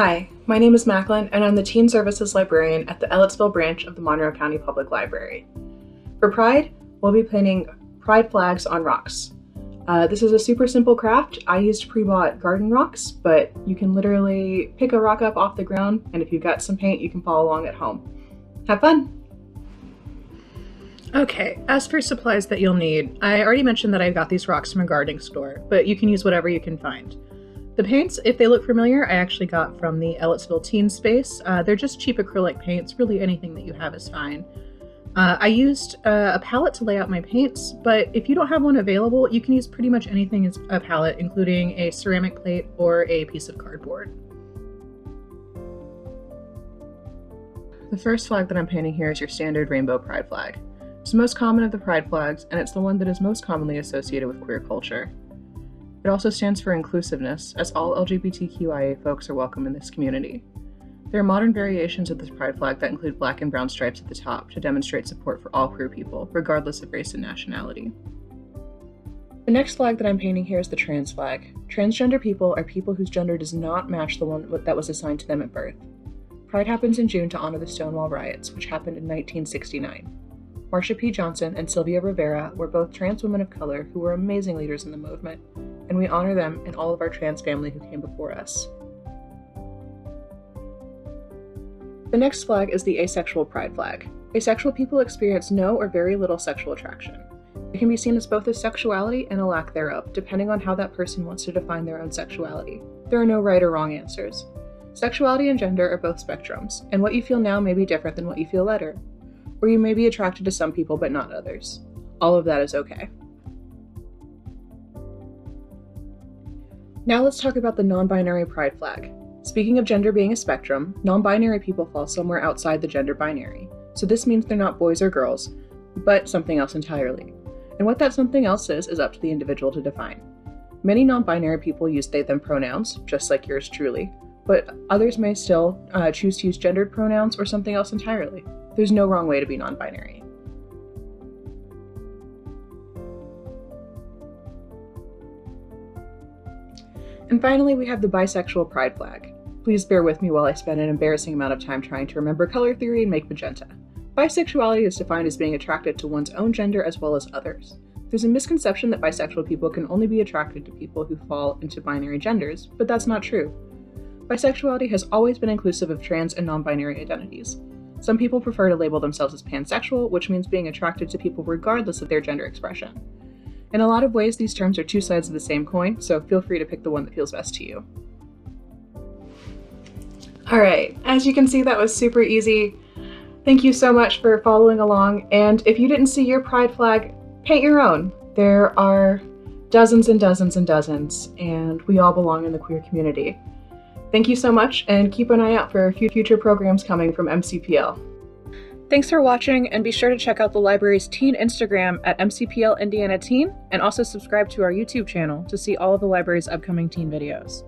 Hi, my name is Macklin, and I'm the Teen Services Librarian at the Ellettsville branch of the Monroe County Public Library. For Pride, we'll be painting pride flags on rocks. This is a super simple craft. I used pre-bought garden rocks, but you can literally pick a rock up off the ground, and if you've got some paint, you can follow along at home. Have fun! Okay, as for supplies that you'll need, I already mentioned that I got these rocks from a gardening store, but you can use whatever you can find. The paints, if they look familiar, I actually got from the Ellettsville Teen Space. They're just cheap acrylic paints, really anything that you have is fine. I used a palette to lay out my paints, but if you don't have one available, you can use pretty much anything as a palette, including a ceramic plate or a piece of cardboard. The first flag that I'm painting here is your standard rainbow pride flag. It's the most common of the pride flags, and it's the one that is most commonly associated with queer culture. It also stands for inclusiveness, as all LGBTQIA folks are welcome in this community. There are modern variations of this pride flag that include black and brown stripes at the top to demonstrate support for all queer people, regardless of race and nationality. The next flag that I'm painting here is the trans flag. Transgender people are people whose gender does not match the one that was assigned to them at birth. Pride happens in June to honor the Stonewall riots, which happened in 1969. Marsha P. Johnson and Sylvia Rivera were both trans women of color who were amazing leaders in the movement, and we honor them and all of our trans family who came before us. The next flag is the asexual pride flag. Asexual people experience no or very little sexual attraction. It can be seen as both a sexuality and a lack thereof, depending on how that person wants to define their own sexuality. There are no right or wrong answers. Sexuality and gender are both spectrums, and what you feel now may be different than what you feel later. Or you may be attracted to some people but not others. All of that is okay. Now let's talk about the non-binary pride flag. Speaking of gender being a spectrum, non-binary people fall somewhere outside the gender binary. So this means they're not boys or girls, but something else entirely. And what that something else is up to the individual to define. Many non-binary people use they/them pronouns, just like yours truly, but others may still choose to use gendered pronouns or something else entirely. There's no wrong way to be non-binary. And finally, we have the bisexual pride flag. Please bear with me while I spend an embarrassing amount of time trying to remember color theory and make magenta. Bisexuality is defined as being attracted to one's own gender as well as others. There's a misconception that bisexual people can only be attracted to people who fall into binary genders, but that's not true. Bisexuality has always been inclusive of trans and non-binary identities. Some people prefer to label themselves as pansexual, which means being attracted to people regardless of their gender expression. In a lot of ways, these terms are two sides of the same coin, so feel free to pick the one that feels best to you. Alright, as you can see, that was super easy. Thank you so much for following along, and if you didn't see your pride flag, paint your own. There are dozens and dozens and dozens, and we all belong in the queer community. Thank you so much, and keep an eye out for future programs coming from MCPL. Thanks for watching, and be sure to check out the library's teen Instagram at MCPL Indiana Teen, and also subscribe to our YouTube channel to see all of the library's upcoming teen videos.